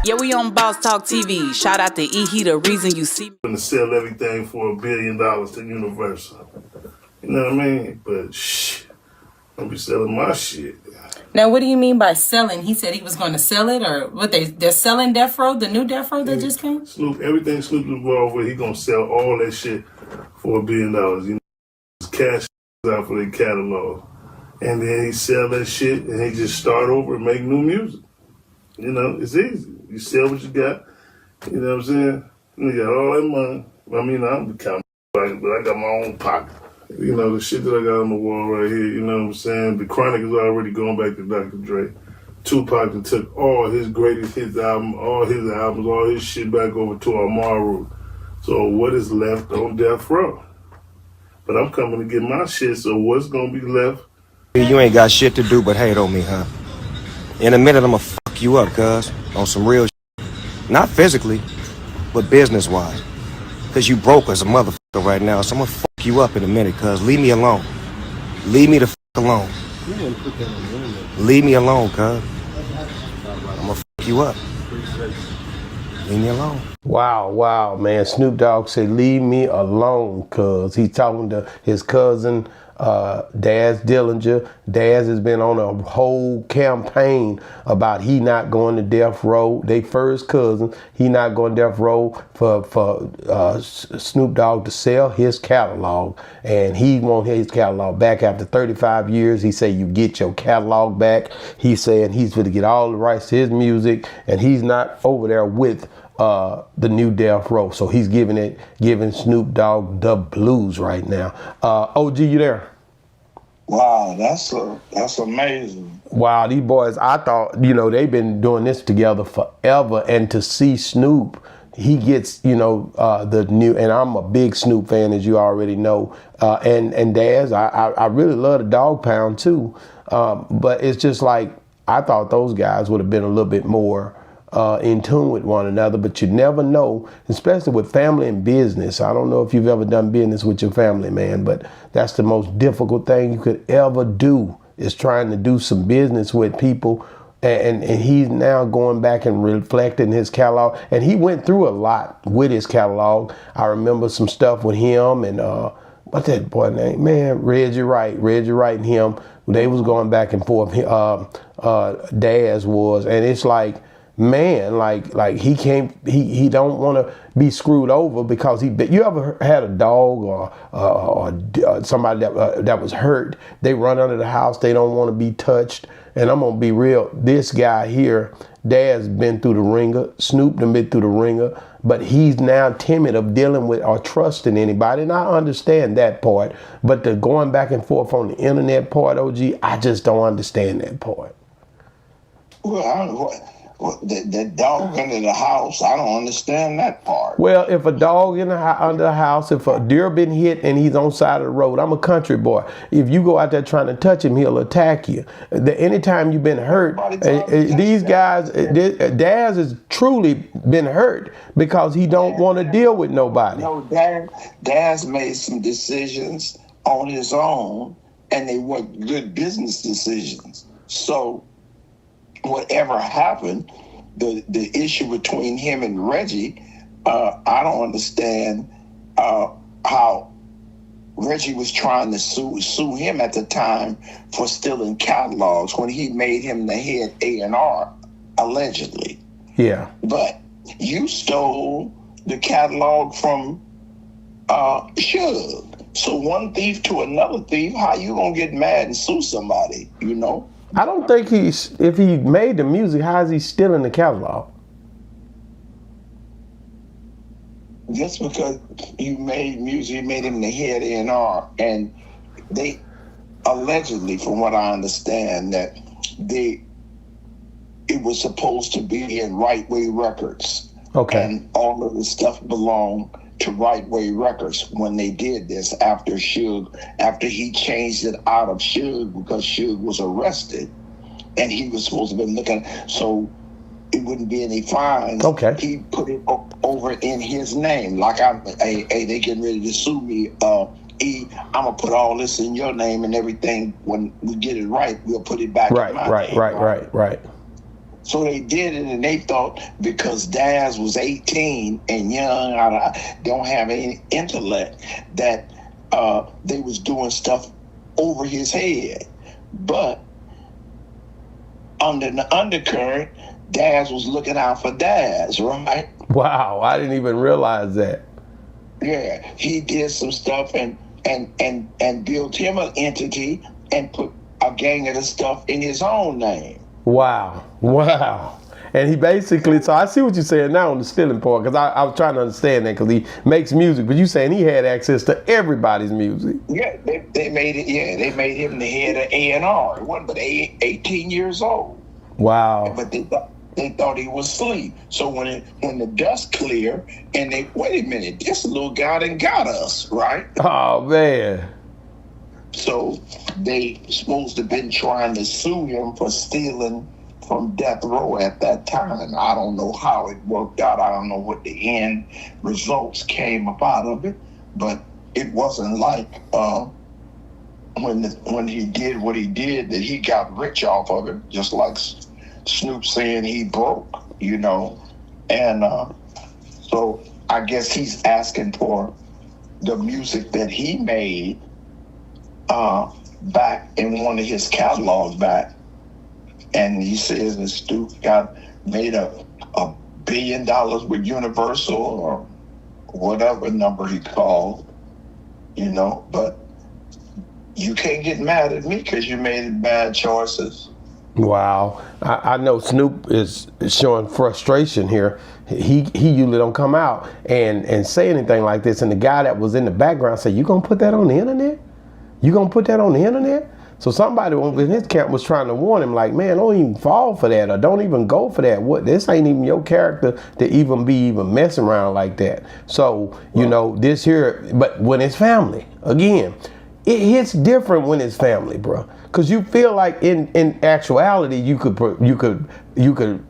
Yeah, we on Boss Talk TV. Shout out to E. He the reason you see me. I'm gonna sell everything for $1 billion to Universal. You know what I mean? But don't be selling my shit. Now, what do you mean by selling? He said he was going to sell it, or what? They're selling Death Row, the new Death Row that just came. Snoop, everything Snoop is involved with, he gonna sell all that shit for $1 billion. You know, his cash out for their catalog, and then he sell that shit, and he just start over and make new music. You know, it's easy. You sell what you got. You know what I'm saying? And you got all that money. I mean, I'm counting, but I got my own pocket. You know, the shit that I got on the wall right here, you know what I'm saying? The Chronic is already going back to Dr. Dre. Tupac and took all his greatest hits album, all his albums, all his shit back over to Amaru. So what is left on Death Row? But I'm coming to get my shit, so what's going to be left? You ain't got shit to do but hate on me, huh? In a minute, I'm gonna fuck you up, cuz, on some real shit. Not physically, but business-wise. Cause you broke as a motherfucker right now, so I'm gonna fuck you up in a minute, cuz. Leave me alone. Leave me the fuck alone. Leave me alone, cuz. I'm gonna fuck you up. Leave me alone. Wow, man. Snoop Dogg said, leave me alone, cuz. He's talking to his cousin, Daz Dillinger. Daz has been on a whole campaign about he not going to Death Row. They first cousin. He not going to Death Row for Snoop Dogg to sell his catalog. And he want his catalog back after 35 years. He say you get your catalog back. He's saying he's going to get all the rights to his music. And he's not over there with the new Death Row. So he's giving Snoop Dogg the blues right now. OG, you there? Wow, that's amazing. Wow, these boys, I thought, they've been doing this together forever. And to see Snoop, he gets, the new, and I'm a big Snoop fan, as you already know. And Daz, I really love the Dog Pound too. But it's just like, I thought those guys would have been a little bit more in tune with one another, but you never know, especially with family and business. I don't know if you've ever done business with your family, man, but that's the most difficult thing you could ever do, is trying to do some business with people. And he's now going back and reflecting his catalog, and he went through a lot with his catalog. I remember some stuff with him and what's that boy name, man? Reggie Wright and him. They was going back and forth. Daz was, and it's like, man, like he don't want to be screwed over because you ever had a dog or somebody that was hurt? They run under the house, they don't want to be touched. And I'm gonna be real, this guy here, Daz, been through the ringer. Snoop done been through the ringer, but he's now timid of dealing with or trusting anybody, and I understand that part. But the going back and forth on the internet part, OG, I just don't understand that part. Well, the dog under the house, I don't understand that part. Well, if a dog under the house, if a deer been hit and he's on side of the road, I'm a country boy. If you go out there trying to touch him, he'll attack you. Anytime you've been hurt, these guys, Daz has truly been hurt because he don't want to deal with nobody. No, Daz made some decisions on his own, and they were good business decisions. So whatever happened, the issue between him and Reggie, I don't understand how Reggie was trying to sue him at the time for stealing catalogs when he made him the head A&R, allegedly. Yeah. But you stole the catalog from Suge. So one thief to another thief, how you gonna get mad and sue somebody, I don't think if he made the music, how is he stealing the catalog? Just because you made music, you made him the head A&R, and they allegedly, from what I understand, that it was supposed to be in Right Way Records. Okay. And all of the stuff belonged to Right Way Records when they did this after he changed it out of Suge because Suge was arrested and he was supposed to be looking, so it wouldn't be any fines. Okay. He put it over in his name. Like, hey, they getting ready to sue me. I'm gonna put all this in your name and everything. When we get it right, we'll put it back in my name. Right. So they did it, and they thought because Daz was 18 and young, don't have any intellect, that they was doing stuff over his head. But under the undercurrent, Daz was looking out for Daz, right? Wow, I didn't even realize that. Yeah, he did some stuff and built him an entity and put a gang of the stuff in his own name. Wow. And he basically, so I see what you're saying now on the stealing part, because I was trying to understand that, because he makes music, but you saying he had access to everybody's music. Yeah, they made it. Yeah, they made him the head of A&R. He wasn't but 18 years old. Wow. But they thought he was asleep. So when the dust cleared, and they, wait a minute, this little guy done got us, right? Oh, man. So they supposed to have been trying to sue him for stealing from death row at that time. I don't know how it worked out. I don't know what the end results came up out of it, but it wasn't like when he did what he did that he got rich off of it, just like Snoop saying he broke, you know. And so I guess he's asking for the music that he made back in one of his catalogs back. And he says that Snoop made $1 billion with Universal or whatever number he called, you know. But you can't get mad at me because you made bad choices. Wow. I know Snoop is showing frustration here. He usually don't come out and say anything like this. And the guy that was in the background said, "You gonna put that on the internet? You gonna put that on the internet?" So somebody in his camp was trying to warn him, like, man, don't even fall for that, or don't even go for that. What? This ain't even your character to even be messing around like that. So, you know, this here, but when it's family, again, it hits different when it's family, bro. Cause you feel like in actuality you could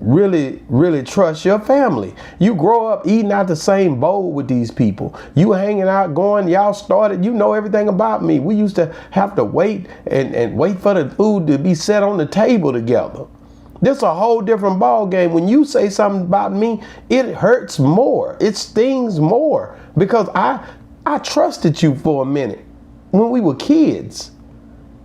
really trust your family. You grow up eating out the same bowl with these people. You hanging out, y'all started, you know everything about me. We used to have to wait and wait for the food to be set on the table together. This is a whole different ball game. When you say something about me, it hurts more. It stings more because I trusted you for a minute when we were kids.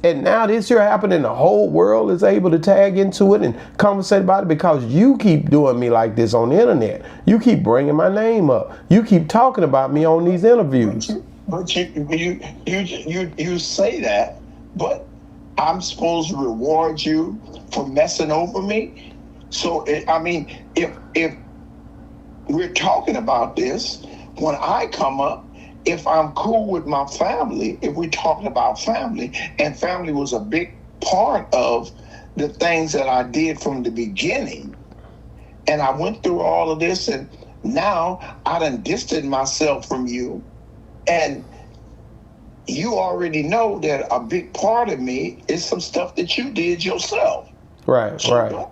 And now this here happening, the whole world is able to tag into it and conversate about it because you keep doing me like this on the internet. You keep bringing my name up. You keep talking about me on these interviews. But you say that, but I'm supposed to reward you for messing over me. So if we're talking about this, when I come up, if I'm cool with my family, if we're talking about family, and family was a big part of the things that I did from the beginning, and I went through all of this, and now I done distanced myself from you, and you already know that a big part of me is some stuff that you did yourself. Right, so right.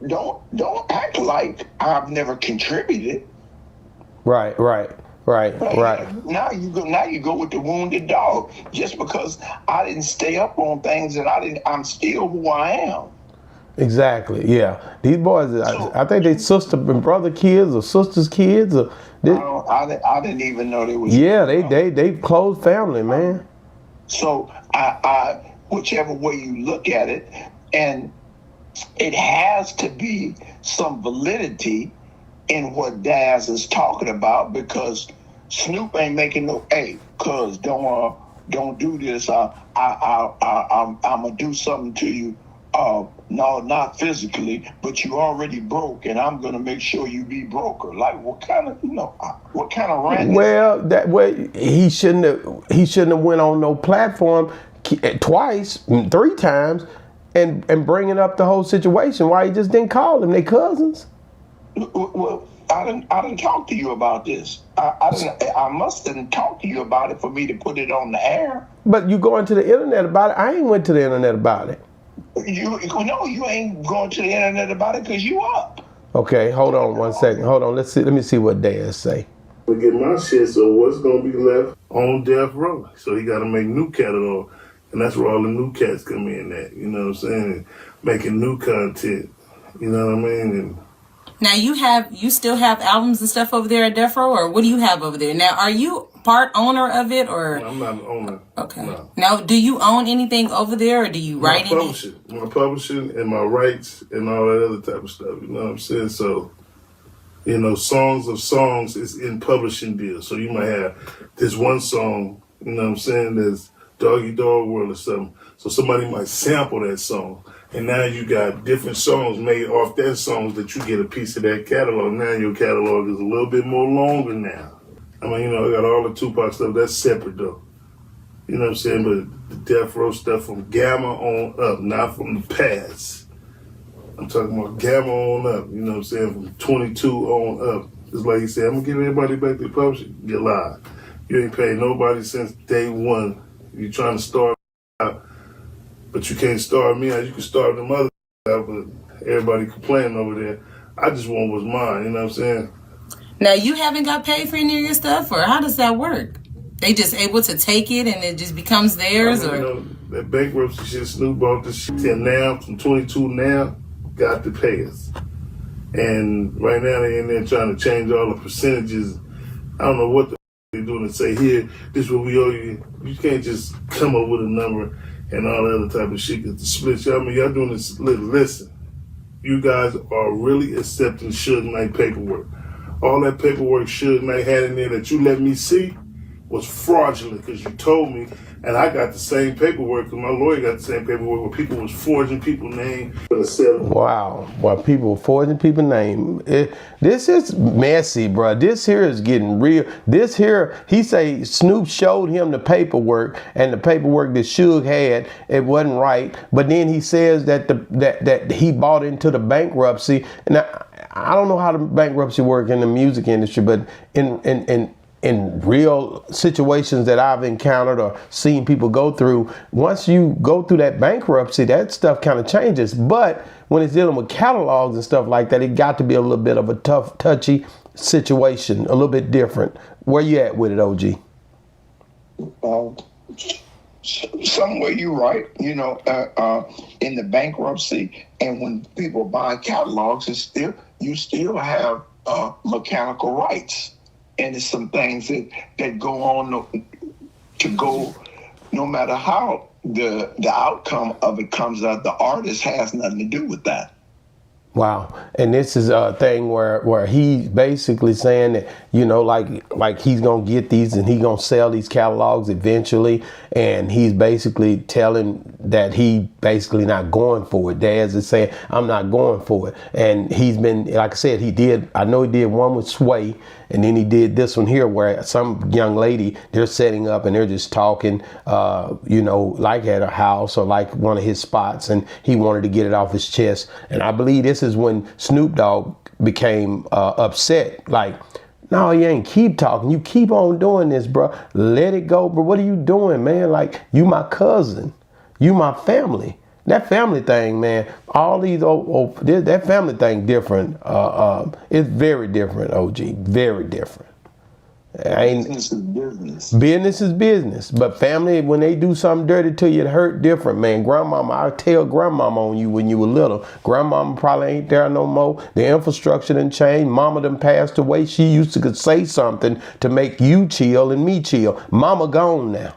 Don't act like I've never contributed. Right. Now you go with the wounded dog just because I didn't stay up on things that I'm still who I am. Exactly. Yeah. These boys, I think they sister and brother kids or sisters kids. Or I didn't even know they was. Yeah, they close family, man. So I whichever way you look at it, and it has to be some validity in what Daz is talking about, because Snoop ain't making no, hey, cuz don't do this. I'm gonna do something to you. No, not physically, but you already broke, and I'm gonna make sure you be broker. Like what kind of rant? Well, that way he shouldn't have went on no platform twice, 3 times, and bringing up the whole situation. Why he just didn't call them? They cousins. Well, I didn't talk to you about this. I must have talked to you about it for me to put it on the air. But you going to the internet about it? I ain't went to the internet about it. You ain't going to the internet about it because you up. Okay, hold on 1 second. Hold on. Let me see what Daz say. To get my shit, so what's gonna be left on death row? So he got to make new catalog, and that's where all the new cats come in at. You know what I'm saying? Making new content. You know what I mean? And now you still have albums and stuff over there at Death Row, or what do you have over there? Now, are you part owner of it, or? I'm not an owner. Okay. No. Now, do you own anything over there, or do you write anything? My publishing and my rights and all that other type of stuff. You know what I'm saying? So, you know, Songs of Songs is in publishing deals. So you might have this one song, you know what I'm saying, that's Doggy Dog World or something. So somebody might sample that song. And now you got different songs made off that songs that you get a piece of that catalog. Now your catalog is a little bit more longer now. I mean, you know, I got all the Tupac stuff. That's separate, though. You know what I'm saying? But the Death Row stuff from Gamma on up, not from the past. I'm talking about Gamma on up. You know what I'm saying? From 22 on up. Just like you said, I'm going to give everybody back to the publishing. Get live. You ain't paid nobody since day one. You trying to start out, but you can't start me out. You can start them other out, but everybody complaining over there. I just want what's mine. You know what I'm saying? Now, you haven't got paid for any of your stuff, or how does that work? They just able to take it and it just becomes theirs, or? You know, that bankruptcy shit, Snoop bought this shit till now, from 22 now, got to pay us. And right now they in there trying to change all the percentages. I don't know what they're doing to say, here, this is what we owe you. You can't just come up with a number and all that other type of shit. Cause the split, I mean, y'all doing this, listen, you guys are really accepting Suge Knight paperwork. All that paperwork Suge Knight had in there that you let me see was fraudulent because you told me, and I got the same paperwork, because my lawyer got the same paperwork where people was forging people's names. Wow, while people forging people's names. This is messy, bro. This here is getting real. This here, he say Snoop showed him the paperwork, and the paperwork that Suge had, it wasn't right. But then he says that that he bought into the bankruptcy. Now, I don't know how the bankruptcy work in the music industry, but in real situations that I've encountered or seen people go through, once you go through that bankruptcy, that stuff kind of changes. But when it's dealing with catalogs and stuff like that, it got to be a little bit of a tough, touchy situation, a little bit different. Where you at with it, OG? Somewhere you're right, you know, in the bankruptcy, and when people buy catalogs, you still have mechanical rights. And it's some things that go on to go, no matter how the outcome of it comes out, the artist has nothing to do with that. Wow. And this is a thing where he's basically saying that, you know, like he's going to get these and he's going to sell these catalogs eventually. And he's basically telling that he basically not going for it. Daz is saying, I'm not going for it. And he's been, like I said, I know he did one with Sway. And then he did this one here where some young lady, they're setting up and they're just talking, you know, like at a house or like one of his spots. And he wanted to get it off his chest. And I believe this is when Snoop Dogg became upset. Like, no, you ain't keep talking. You keep on doing this, bro. Let it go, bro. What are you doing, man? Like, you my cousin. You my family. That family thing, man, all these that family thing different. It's very different, OG. Very different. Business is business. Business is business. But family, when they do something dirty to you, it hurt different, man. Grandmama, I tell grandmama on you when you were little. Grandmama probably ain't there no more. The infrastructure done changed. Mama done passed away. She used to could say something to make you chill and me chill. Mama gone now.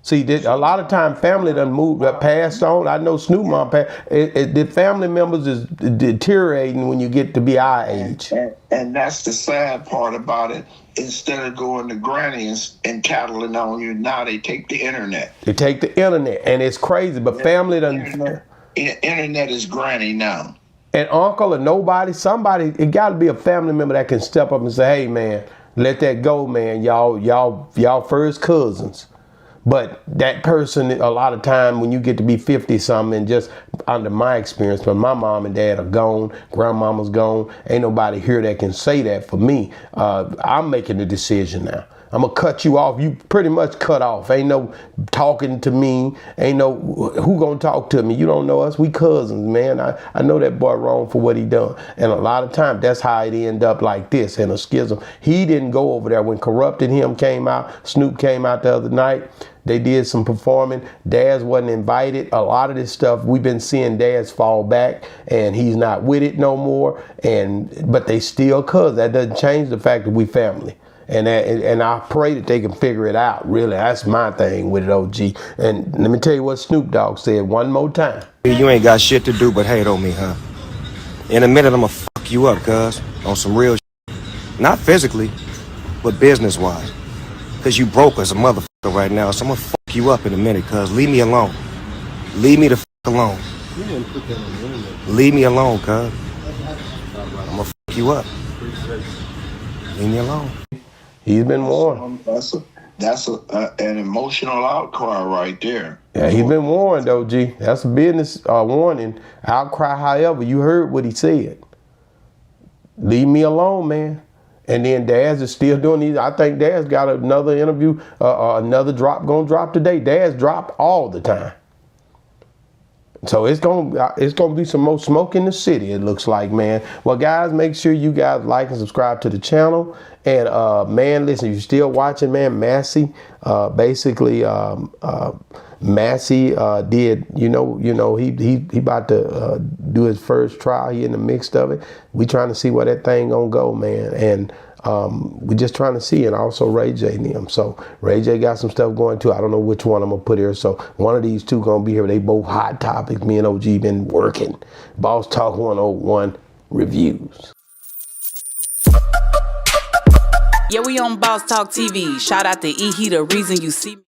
See, a lot of time family done moved, passed on. I know Snoop mom passed. The family members is deteriorating when you get to be our age. And that's the sad part about it. Instead of going to granny and tattling on you, now they take the internet. They take the internet, and it's crazy. But family done. Internet is granny now. And uncle or nobody, somebody, it got to be a family member that can step up and say, "Hey, man, let that go, man. Y'all first cousins." But that person, a lot of time when you get to be 50 something, and just under my experience, but my mom and dad are gone, grandmama's gone, ain't nobody here that can say that for me. I'm making the decision now. I'm gonna cut you off. You pretty much cut off. Ain't no talking to me. Ain't no who gonna talk to me. You don't know us. We cousins, man. I know that boy wrong for what he done. And a lot of times that's how it end up like this in a schism. He didn't go over there when Corrupted Him came out. Snoop came out the other night. They did some performing. Daz wasn't invited. A lot of this stuff we've been seeing Daz fall back, and he's not with it no more. But they still cuz. That doesn't change the fact that we family. And I pray that they can figure it out. Really, that's my thing with it, OG. And let me tell you what Snoop Dogg said one more time. You ain't got shit to do but hate on me, huh? In a minute, I'ma fuck you up, cuz. On some real shit. Not physically, but business-wise. Cause you broke as a motherfucker right now, so I'ma fuck you up in a minute, cuz. Leave me alone. Leave me the fuck alone. Leave me alone, cuz. I'ma fuck you up. Leave me alone. He's been warned. That's an emotional outcry right there. Yeah, he's been warned, OG. That's a business warning. Outcry, however, you heard what he said. Leave me alone, man. And then Daz is still doing these. I think Daz got another interview, another gonna drop today. Daz drop all the time. So it's gonna be some more smoke in the city, it looks like, man. Well, guys, make sure you guys like and subscribe to the channel. And man, listen, if you're still watching, man, Massey, Massey did, he about to do his first trial. He in the midst of it. We trying to see where that thing gonna go, man. And we just trying to see, and also Ray J and them. So Ray J got some stuff going too. I don't know which one I'm gonna put here. So one of these two gonna be here. They both hot topics. Me and OG been working. Boss Talk 101 reviews. Yeah, we on Boss Talk TV. Shout out to E. He the reason you see me.